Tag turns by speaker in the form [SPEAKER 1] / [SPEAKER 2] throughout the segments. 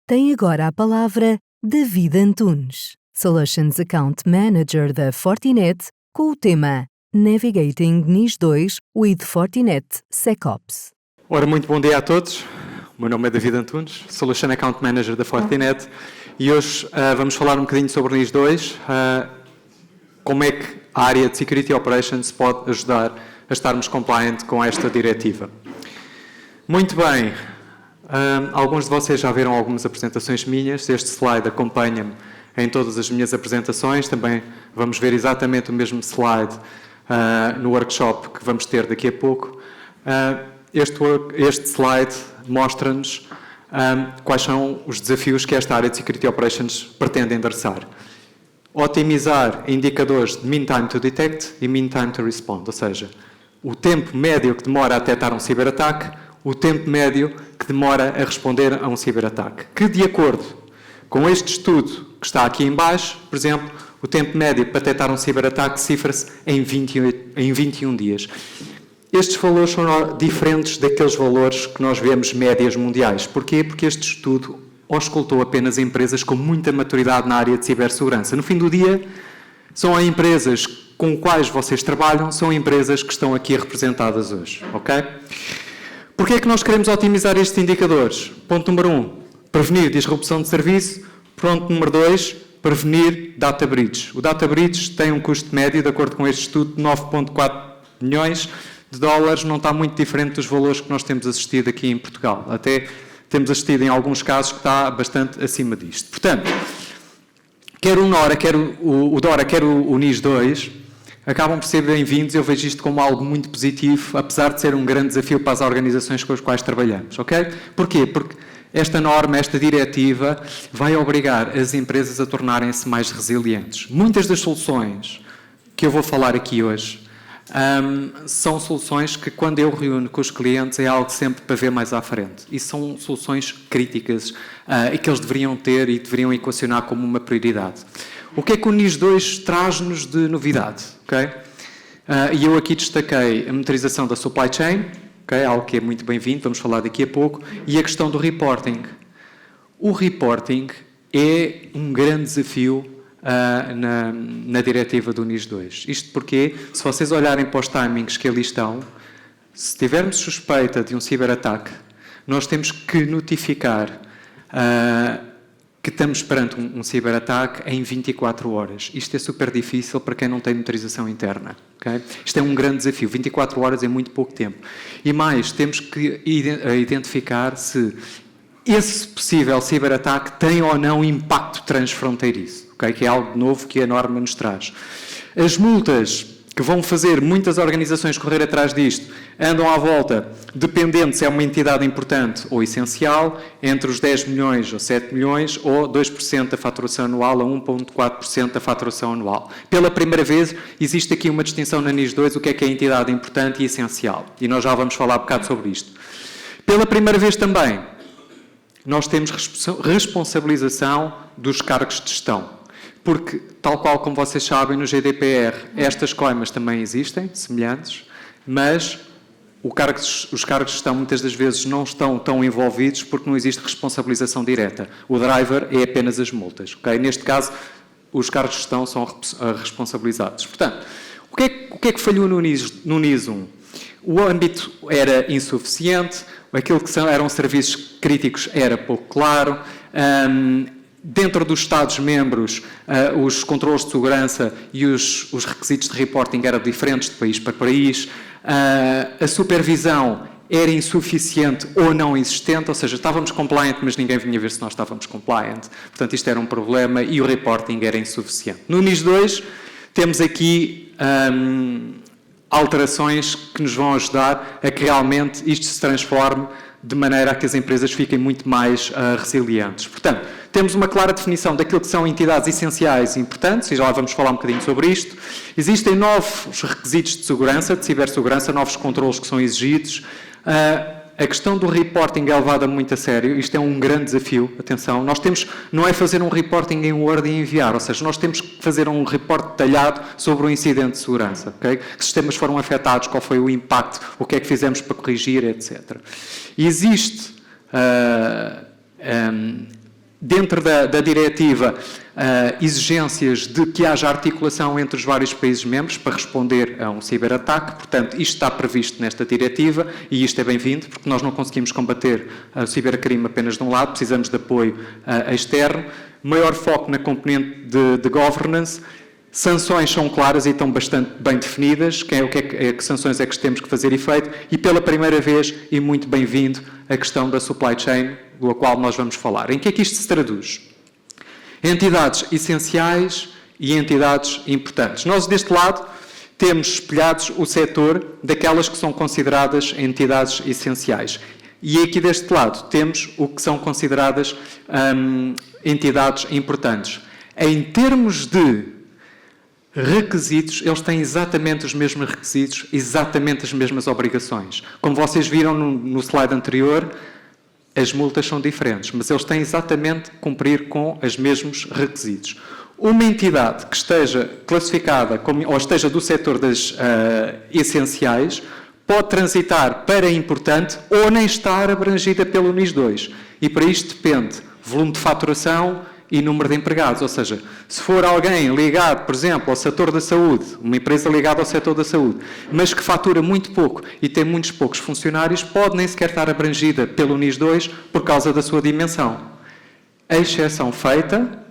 [SPEAKER 1] Tem agora a palavra David Antunes, Solutions Account Manager da Fortinet, com o tema Navigating NIS 2 with Fortinet SecOps.
[SPEAKER 2] Ora, muito bom dia a todos. O meu nome é David Antunes, Solution Account Manager da Fortinet, e hoje vamos falar um bocadinho sobre o NIS 2, como é que a área de Security Operations pode ajudar a estarmos compliant com esta diretiva. Muito bem, alguns de vocês já viram algumas apresentações minhas, este slide acompanha-me em todas as minhas apresentações, também vamos ver exatamente o mesmo slide no workshop que vamos ter daqui a pouco. Este slide mostra-nos quais são os desafios que esta área de Security Operations pretende endereçar. Otimizar indicadores de Mean Time to Detect e Mean Time to Respond, ou seja, o tempo médio que demora a detectar um ciberataque, o tempo médio que demora a responder a um ciberataque. Que, de acordo com este estudo que está aqui em baixo, por exemplo, o tempo médio para detectar um ciberataque cifra-se em 21 dias. Estes valores são diferentes daqueles valores que nós vemos médias mundiais. Porquê? Porque este estudo auscultou apenas empresas com muita maturidade na área de cibersegurança. No fim do dia, são as empresas com quais vocês trabalham, são empresas que estão aqui representadas hoje. Ok? Porquê é que nós queremos otimizar estes indicadores? Ponto número 1, prevenir disrupção de serviço. Ponto número 2, prevenir data breach. O data breach tem um custo médio, de acordo com este estudo, de 9,4 milhões de dólares, não está muito diferente dos valores que nós temos assistido aqui em Portugal. Até temos assistido em alguns casos que está bastante acima disto. Portanto, quer o NORA, quer o DORA, quer o NIS 2, acabam por ser bem-vindos. Eu vejo isto como algo muito positivo, apesar de ser um grande desafio para as organizações com as quais trabalhamos. Ok? Porquê? Porque esta norma, esta diretiva, vai obrigar as empresas a tornarem-se mais resilientes. Muitas das soluções que eu vou falar aqui hoje são soluções que, quando eu reúno com os clientes, é algo sempre para ver mais à frente. E são soluções críticas e que eles deveriam ter e deveriam equacionar como uma prioridade. O que é que o NIS 2 traz-nos de novidade? Okay? E eu aqui destaquei a monitorização da supply chain, okay? Algo que é muito bem-vindo, vamos falar daqui a pouco, e a questão do reporting. O reporting é um grande desafio na diretiva do NIS 2. Isto porque, se vocês olharem para os timings que ali estão, se tivermos suspeita de um ciberataque, nós temos que notificar que estamos perante um ciberataque em 24 horas. Isto é super difícil para quem não tem monitorização interna. Okay? Isto é um grande desafio. 24 horas é muito pouco tempo. E mais, temos que identificar se esse possível ciberataque tem ou não impacto transfronteiriço. Okay? Que é algo novo que a norma nos traz. As multas que vão fazer muitas organizações correr atrás disto andam à volta, dependendo se é uma entidade importante ou essencial, entre os 10 milhões ou 7 milhões ou 2% da faturação anual a 1,4% da faturação anual. Pela primeira vez, existe aqui uma distinção na NIS 2, o que é entidade importante e essencial. E nós já vamos falar um bocado sobre isto. Pela primeira vez também, nós temos responsabilização dos cargos de gestão. Porque, tal qual como vocês sabem, no GDPR, estas coimas também existem, semelhantes, mas os cargos de gestão muitas das vezes não estão tão envolvidos porque não existe responsabilização direta. O driver é apenas as multas. Okay? Neste caso, os cargos de gestão são responsabilizados. Portanto, o que é que falhou no NIS 1? O âmbito era insuficiente, aquilo que eram serviços críticos era pouco claro, dentro dos Estados-membros, os controles de segurança e os requisitos de reporting eram diferentes de país para país, a supervisão era insuficiente ou não existente, ou seja, estávamos compliant, mas ninguém vinha ver se nós estávamos compliant. Portanto, isto era um problema e o reporting era insuficiente. No NIS 2, temos aqui alterações que nos vão ajudar a que realmente isto se transforme de maneira a que as empresas fiquem muito mais resilientes. Portanto, temos uma clara definição daquilo que são entidades essenciais e importantes, e já lá vamos falar um bocadinho sobre isto. Existem novos requisitos de segurança, de cibersegurança, novos controles que são exigidos. A questão do reporting é levada muito a sério. Isto é um grande desafio. Atenção, nós temos, não é fazer um reporting em Word e enviar, ou seja, nós temos que fazer um report detalhado sobre o incidente de segurança. Okay? Que sistemas foram afetados, qual foi o impacto, o que é que fizemos para corrigir, etc. E existe dentro da diretiva, exigências de que haja articulação entre os vários países membros para responder a um ciberataque. Portanto, isto está previsto nesta diretiva e isto é bem-vindo, porque nós não conseguimos combater o cibercrime apenas de um lado, precisamos de apoio externo. Maior foco na componente de governance. Sanções são claras e estão bastante bem definidas, que sanções é que temos que fazer efeito, e pela primeira vez, e muito bem-vindo, a questão da supply chain, do qual nós vamos falar. Em que é que isto se traduz? Entidades essenciais e entidades importantes. Nós, deste lado, temos espelhados o setor daquelas que são consideradas entidades essenciais. E aqui deste lado temos o que são consideradas entidades importantes. Em termos de requisitos, eles têm exatamente os mesmos requisitos, exatamente as mesmas obrigações. Como vocês viram no slide anterior, as multas são diferentes, mas eles têm exatamente que cumprir com os mesmos requisitos. Uma entidade que esteja classificada ou esteja do setor das essenciais pode transitar para importante ou nem estar abrangida pelo NIS 2. E para isto depende volume de faturação e número de empregados. Ou seja, se for alguém ligado, por exemplo, ao setor da saúde, uma empresa ligada ao setor da saúde, mas que fatura muito pouco e tem muitos poucos funcionários, pode nem sequer estar abrangida pelo NIS 2 por causa da sua dimensão. A exceção feita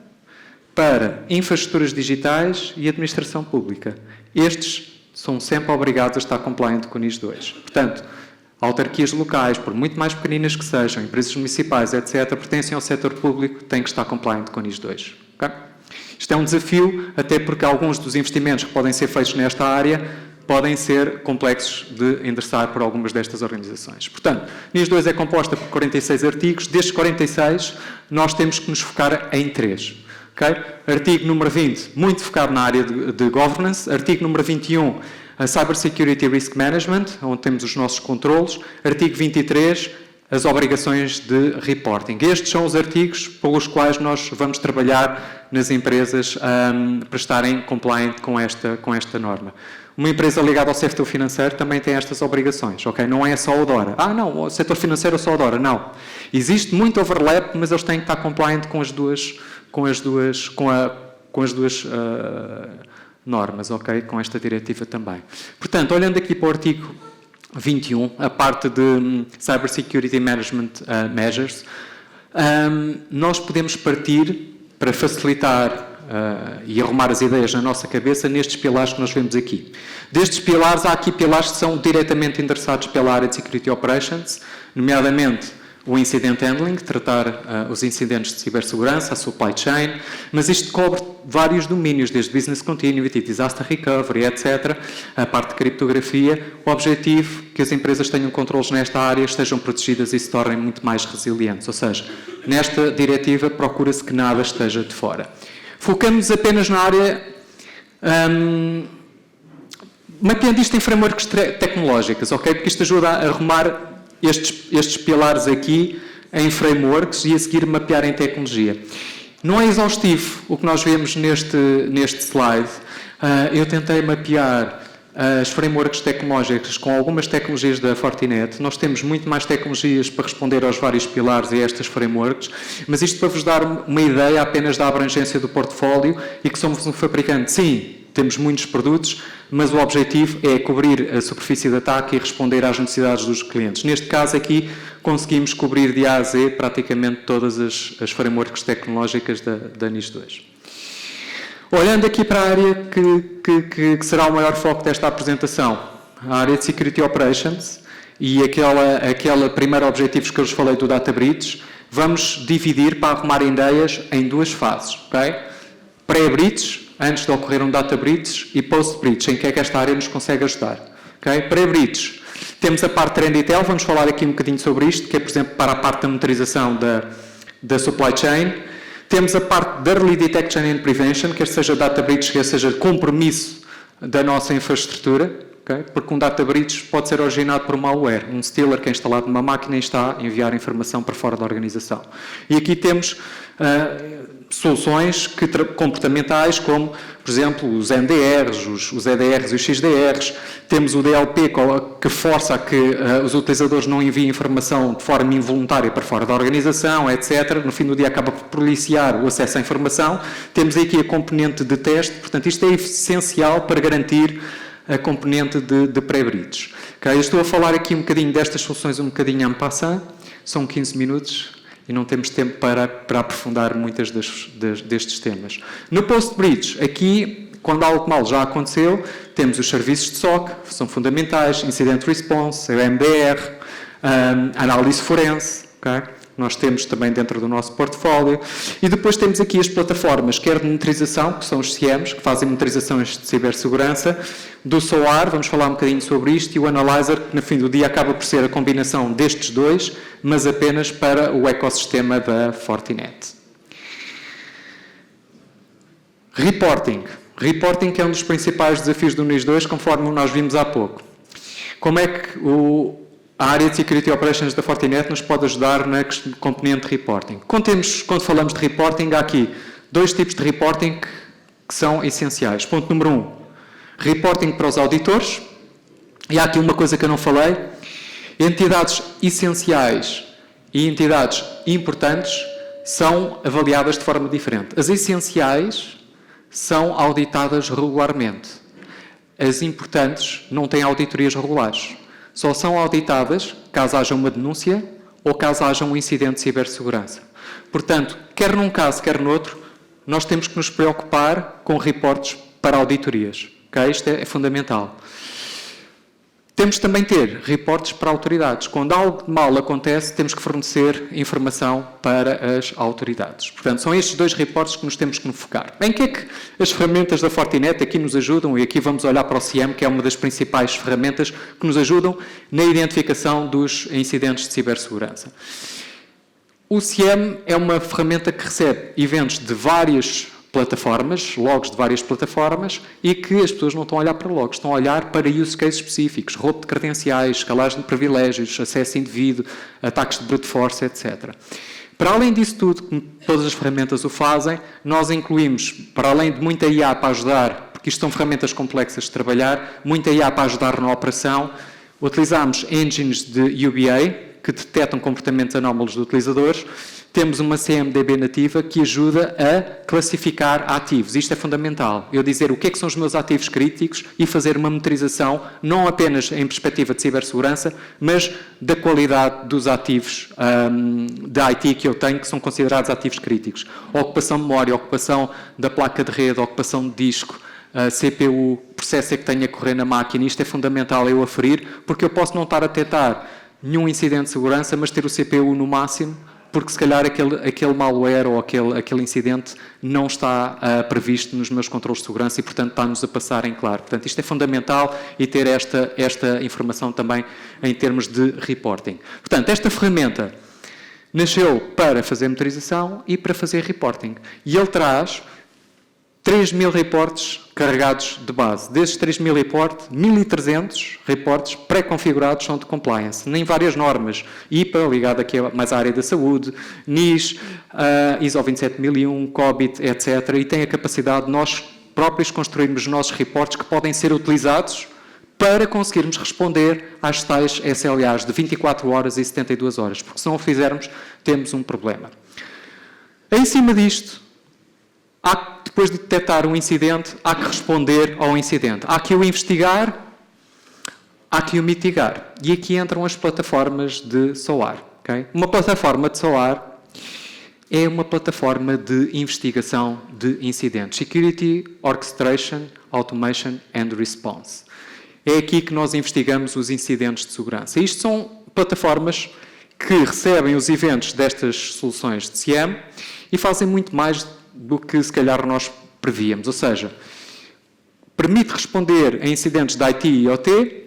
[SPEAKER 2] para infraestruturas digitais e administração pública. Estes são sempre obrigados a estar compliant com o NIS 2. Portanto, autarquias locais, por muito mais pequeninas que sejam, empresas municipais, etc., pertencem ao setor público, têm que estar compliant com o NIS 2. Okay? Isto é um desafio, até porque alguns dos investimentos que podem ser feitos nesta área podem ser complexos de endereçar por algumas destas organizações. Portanto, NIS 2 é composta por 46 artigos. Destes 46, nós temos que nos focar em 3. Okay? Artigo número 20, muito focado na área de governance. Artigo número 21, a Cyber Security Risk Management, onde temos os nossos controlos. Artigo 23, as obrigações de reporting. Estes são os artigos pelos quais nós vamos trabalhar nas empresas para estarem compliant com esta norma. Uma empresa ligada ao setor financeiro também tem estas obrigações, ok? Não é só o DORA. Não, o setor financeiro é só o DORA. Não. Existe muito overlap, mas eles têm que estar compliant com as duas normas, ok? Com esta diretiva também. Portanto, olhando aqui para o artigo 21, a parte de Cyber Security Management Measures, nós podemos partir para facilitar e arrumar as ideias na nossa cabeça nestes pilares que nós vemos aqui. Destes pilares, há aqui pilares que são diretamente endereçados pela área de Security Operations, nomeadamente o Incident Handling, tratar os incidentes de cibersegurança, a supply chain, mas isto cobre vários domínios, desde Business Continuity, Disaster Recovery, etc., a parte de criptografia. O objetivo é que as empresas tenham controles nesta área, estejam protegidas e se tornem muito mais resilientes. Ou seja, nesta diretiva procura-se que nada esteja de fora. Focamos apenas na área, mapeando isto em frameworks tecnológicas, ok? Porque isto ajuda a arrumar estes pilares aqui em frameworks e a seguir mapear em tecnologia. Não é exaustivo o que nós vemos neste slide. Eu tentei mapear as frameworks tecnológicas com algumas tecnologias da Fortinet. Nós temos muito mais tecnologias para responder aos vários pilares e a estas frameworks, mas isto para vos dar uma ideia apenas da abrangência do portfólio e que somos um fabricante. Sim, temos muitos produtos, mas o objetivo é cobrir a superfície de ataque e responder às necessidades dos clientes. Neste caso aqui, conseguimos cobrir de A a Z praticamente todas as frameworks tecnológicas da NIS 2. Olhando aqui para a área que será o maior foco desta apresentação, a área de Security Operations e aquele primeiro objetivo que eu vos falei do Data Breach, vamos dividir para arrumar ideias em duas fases, ok? Pré-breach, antes de ocorrer um Data Breach, e Post-breach, em que é que esta área nos consegue ajudar, ok? Pré-breach, temos a parte Trend Intel, vamos falar aqui um bocadinho sobre isto, que é, por exemplo, para a parte da monitorização da supply chain. Temos a parte da Early Detection and Prevention, quer seja Data Breach, quer seja compromisso da nossa infraestrutura, Okay? Porque um data breach pode ser originado por um malware. Um stealer que é instalado numa máquina e está a enviar informação para fora da organização. E aqui temos soluções comportamentais, como, por exemplo, os NDRs, os EDRs e os XDRs. Temos o DLP, que força a que os utilizadores não enviem informação de forma involuntária para fora da organização, etc. No fim do dia acaba por policiar o acesso à informação. Temos aqui a componente de teste. Portanto, isto é essencial para garantir a componente de pré-breach. Okay? Eu estou a falar aqui um bocadinho destas soluções, um bocadinho en passant. São 15 minutos. E não temos tempo para aprofundar muitas destes temas. No post-breach, aqui, quando algo mal já aconteceu, temos os serviços de SOC, que são fundamentais, Incident Response, o MDR, análise forense, okay? Nós temos também dentro do nosso portfólio. E depois temos aqui as plataformas, quer de monitorização, que são os CIEMs, que fazem monitorizações de cibersegurança, do SOAR, vamos falar um bocadinho sobre isto, e o Analyzer, que no fim do dia acaba por ser a combinação destes dois, mas apenas para o ecossistema da Fortinet. Reporting. Reporting que é um dos principais desafios do NIS 2, conforme nós vimos há pouco. Como é que a área de Security Operations da Fortinet nos pode ajudar na componente de reporting? Quando falamos de reporting, há aqui dois tipos de reporting que são essenciais. Ponto número 1, reporting para os auditores. E há aqui uma coisa que eu não falei. Entidades essenciais e entidades importantes são avaliadas de forma diferente. As essenciais são auditadas regularmente. As importantes não têm auditorias regulares. Só são auditadas caso haja uma denúncia ou caso haja um incidente de cibersegurança. Portanto, quer num caso, quer noutro, nós temos que nos preocupar com reportes para auditorias. Okay? Isto é fundamental. Temos também de ter reportes para autoridades. Quando algo de mal acontece, temos que fornecer informação para as autoridades. Portanto, são estes dois reportes que nos temos que focar. Em que é que as ferramentas da Fortinet aqui nos ajudam? E aqui vamos olhar para o CIEM, que é uma das principais ferramentas que nos ajudam na identificação dos incidentes de cibersegurança. O CIEM é uma ferramenta que recebe eventos de várias plataformas, logs de várias plataformas, e que as pessoas não estão a olhar para logs, estão a olhar para use cases específicos, roubo de credenciais, escalagem de privilégios, acesso indevido, ataques de brute force, etc. Para além disso tudo, como todas as ferramentas o fazem, nós incluímos, para além de muita IA para ajudar, porque isto são ferramentas complexas de trabalhar, muita IA para ajudar na operação, utilizamos engines de UBA, que detectam comportamentos anómalos de utilizadores. Temos uma CMDB nativa que ajuda a classificar ativos. Isto é fundamental. Eu dizer o que é que são os meus ativos críticos e fazer uma monitorização, não apenas em perspectiva de cibersegurança, mas da qualidade dos ativos da IT que eu tenho, que são considerados ativos críticos. Ocupação de memória, ocupação da placa de rede, ocupação de disco, CPU, processo é que tenho a correr na máquina. Isto é fundamental eu aferir, porque eu posso não estar a detectar nenhum incidente de segurança, mas ter o CPU no máximo, porque se calhar aquele malware ou aquele incidente não está previsto nos meus controles de segurança e, portanto, está-nos a passar em claro. Portanto, isto é fundamental e ter esta informação também em termos de reporting. Portanto, esta ferramenta nasceu para fazer monitorização e para fazer reporting. E ele traz 3.000 reportes carregados de base. Desses 3.000 reportes, 1.300 reportes pré-configurados são de compliance, em várias normas. IPA, ligado aqui mais à área da saúde, NIS, ISO 27001, COBIT, etc. E tem a capacidade de nós próprios construirmos os nossos reportes que podem ser utilizados para conseguirmos responder às tais SLAs de 24 horas e 72 horas. Porque se não o fizermos, temos um problema. Em cima disto, depois de detectar um incidente, há que responder ao incidente. Há que o investigar, há que o mitigar. E aqui entram as plataformas de SOAR. Okay? Uma plataforma de SOAR é uma plataforma de investigação de incidentes. Security, Orchestration, Automation and Response. É aqui que nós investigamos os incidentes de segurança. Isto são plataformas que recebem os eventos destas soluções de CIEM e fazem muito mais do que se calhar nós prevíamos. Ou seja, permite responder a incidentes de IT e OT,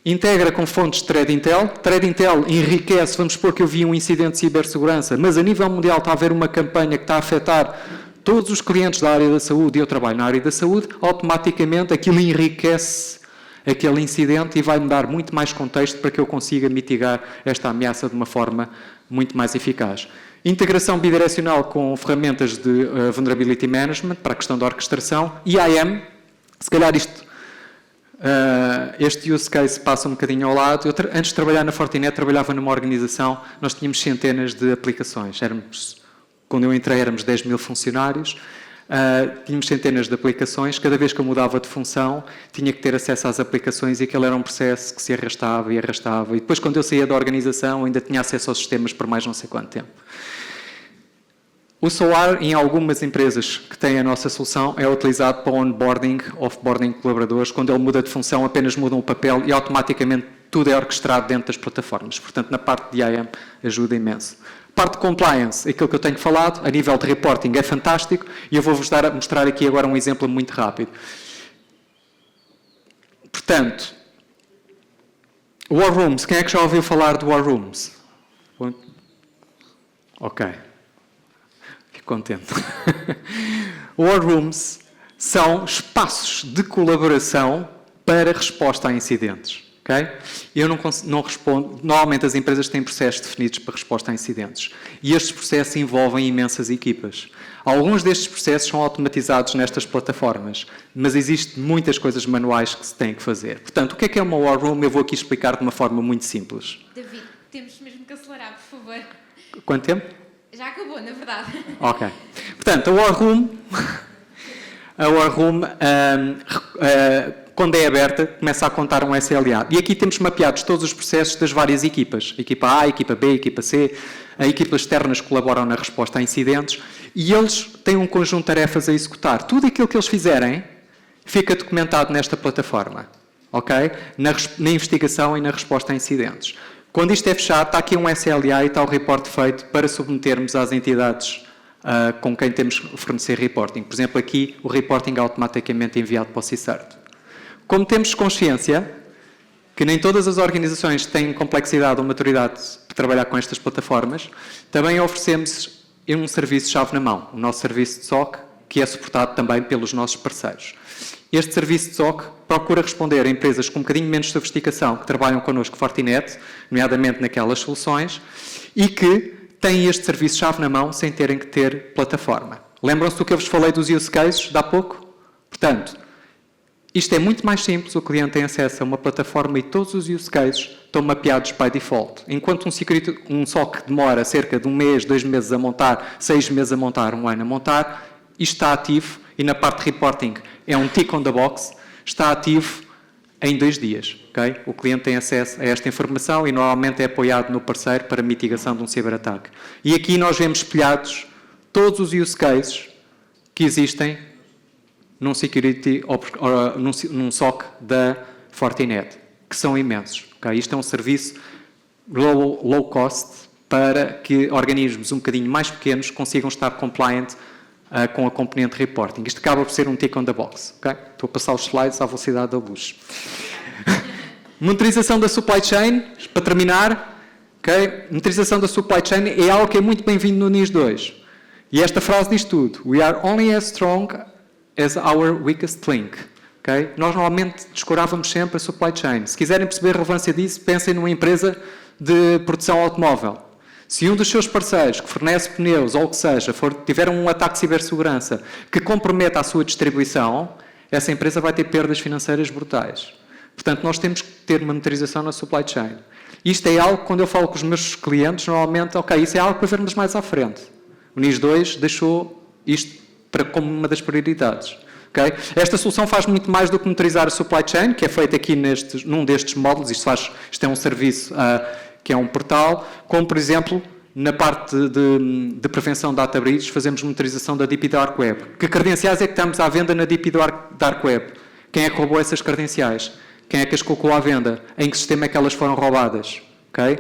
[SPEAKER 2] integra com fontes de Threat Intel. Threat Intel enriquece, vamos supor que eu vi um incidente de cibersegurança, mas a nível mundial está a haver uma campanha que está a afetar todos os clientes da área da saúde e eu trabalho na área da saúde, automaticamente aquilo enriquece aquele incidente e vai-me dar muito mais contexto para que eu consiga mitigar esta ameaça de uma forma muito mais eficaz. Integração bidirecional com ferramentas de Vulnerability Management para a questão da orquestração. IAM, se calhar este use case passa um bocadinho ao lado. Antes de trabalhar na Fortinet, trabalhava numa organização, nós tínhamos centenas de aplicações. Quando eu entrei, éramos 10 mil funcionários, tínhamos centenas de aplicações. Cada vez que eu mudava de função, tinha que ter acesso às aplicações e aquele era um processo que se arrastava e arrastava. E depois, quando eu saía da organização, ainda tinha acesso aos sistemas por mais não sei quanto tempo. O SOAR, em algumas empresas que têm a nossa solução, é utilizado para onboarding, offboarding de colaboradores. Quando ele muda de função, apenas mudam o papel e automaticamente tudo é orquestrado dentro das plataformas. Portanto, na parte de IAM ajuda imenso. Parte de compliance, aquilo que eu tenho falado, a nível de reporting é fantástico e eu vou-vos mostrar aqui agora um exemplo muito rápido. Portanto, War Rooms, quem é que já ouviu falar de War Rooms? Ok. Contente. War Rooms são espaços de colaboração para resposta a incidentes. Okay? Eu não respondo. Normalmente as empresas têm processos definidos para resposta a incidentes. E estes processos envolvem imensas equipas. Alguns destes processos são automatizados nestas plataformas, mas existem muitas coisas manuais que se têm que fazer. Portanto, o que é uma War Room? Eu vou aqui explicar de uma forma muito simples.
[SPEAKER 3] David, temos mesmo que acelerar, por favor.
[SPEAKER 2] Quanto tempo?
[SPEAKER 3] Já acabou, na verdade.
[SPEAKER 2] Ok. Portanto, a War Room, quando é aberta, começa a contar um SLA. E aqui temos mapeados todos os processos das várias equipas. A equipa A, a equipa B, a equipa C. As equipas externas colaboram na resposta a incidentes. E eles têm um conjunto de tarefas a executar. Tudo aquilo que eles fizerem fica documentado nesta plataforma. Ok? Na investigação e na resposta a incidentes. Quando isto é fechado, está aqui um SLA e está o reporte feito para submetermos às entidades com quem temos que fornecer reporting. Por exemplo, aqui o reporting é automaticamente enviado para o CSIRT. Como temos consciência que nem todas as organizações têm complexidade ou maturidade para trabalhar com estas plataformas, também oferecemos um serviço chave na mão, o nosso serviço de SOC, que é suportado também pelos nossos parceiros. Este serviço de SOC procura responder a empresas com um bocadinho menos sofisticação que trabalham connosco Fortinet, nomeadamente naquelas soluções, e que têm este serviço-chave na mão sem terem que ter plataforma. Lembram-se do que eu vos falei dos use cases de há pouco? Portanto, isto é muito mais simples, o cliente tem acesso a uma plataforma e todos os use cases estão mapeados by default. Enquanto um SOC demora cerca de 1 mês, 2 meses a montar, 6 meses a montar, 1 ano a montar, isto está ativo e na parte de reporting é um tick on the box, está ativo em 2 dias. Okay? O cliente tem acesso a esta informação e normalmente é apoiado no parceiro para mitigação de um ciberataque. E aqui nós vemos espelhados todos os use cases que existem num SOC da Fortinet, que são imensos. Okay? Isto é um serviço low cost para que organismos um bocadinho mais pequenos consigam estar compliant com a componente reporting. Isto acaba por ser um tick on the box. Okay? Estou a passar os slides à velocidade da luz. Monitorização da supply chain, para terminar. Okay? Monitorização da supply chain é algo que é muito bem-vindo no NIS 2. E esta frase diz tudo. We are only as strong as our weakest link. Okay? Nós normalmente descurávamos sempre a supply chain. Se quiserem perceber a relevância disso, pensem numa empresa de produção automóvel. Se um dos seus parceiros que fornece pneus ou o que seja tiver um ataque de cibersegurança que comprometa a sua distribuição, essa empresa vai ter perdas financeiras brutais. Portanto, nós temos que ter uma monitorização na supply chain. Isto é algo que, quando eu falo com os meus clientes, normalmente, ok, isso é algo para vermos mais à frente. O NIS 2 deixou isto como uma das prioridades. Okay? Esta solução faz muito mais do que monitorizar a supply chain, que é feita aqui num destes módulos. Isto é um serviço que é um portal, como, por exemplo, na parte de prevenção de data breaches, fazemos monitorização da Deep Dark Web. Que credenciais é que estamos à venda na Deep Dark Web? Quem é que roubou essas credenciais? Quem é que as colocou à venda? Em que sistema é que elas foram roubadas? Okay?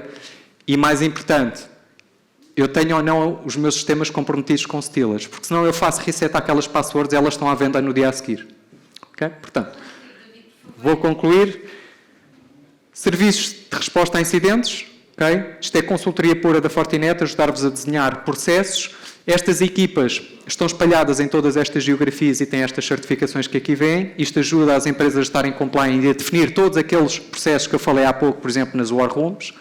[SPEAKER 2] E mais importante, eu tenho ou não os meus sistemas comprometidos com stealers, porque senão eu faço reset àquelas passwords e elas estão à venda no dia a seguir. Okay? Portanto, vou concluir. Serviços de resposta a incidentes, Okay? Isto é consultoria pura da Fortinet, ajudar-vos a desenhar processos. Estas equipas estão espalhadas em todas estas geografias e têm estas certificações que aqui vêm. Isto ajuda as empresas a estarem compliant e a definir todos aqueles processos que eu falei há pouco, por exemplo, nas war rooms.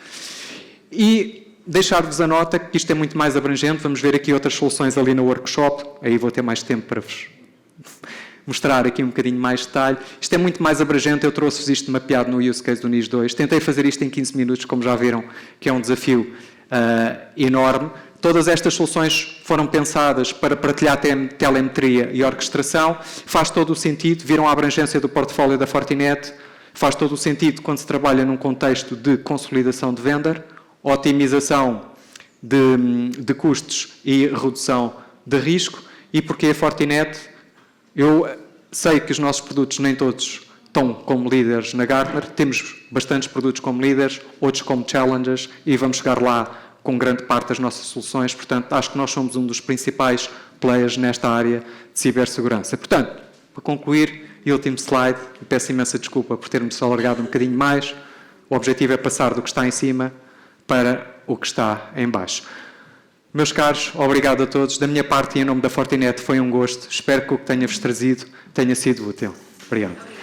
[SPEAKER 2] E deixar-vos a nota que isto é muito mais abrangente. Vamos ver aqui outras soluções ali no workshop. Aí vou ter mais tempo para vos mostrar aqui um bocadinho mais de detalhe. Isto é muito mais abrangente. Eu trouxe-vos isto mapeado no use case do NIS 2. Tentei fazer isto em 15 minutos, como já viram, que é um desafio enorme. Todas estas soluções foram pensadas para partilhar telemetria e orquestração. Faz todo o sentido. Viram a abrangência do portfólio da Fortinet. Faz todo o sentido quando se trabalha num contexto de consolidação de vendor, otimização de custos e redução de risco. E porque a Fortinet, eu sei que os nossos produtos nem todos estão como líderes na Gartner. Temos bastantes produtos como líderes, outros como challengers, e vamos chegar lá com grande parte das nossas soluções. Portanto, acho que nós somos um dos principais players nesta área de cibersegurança. Portanto, para concluir, e último slide, e peço imensa desculpa por termos alargado um bocadinho mais. O objetivo é passar do que está em cima para o que está em baixo. Meus caros, obrigado a todos. Da minha parte e em nome da Fortinet foi um gosto. Espero que o que tenha-vos trazido tenha sido útil. Obrigado.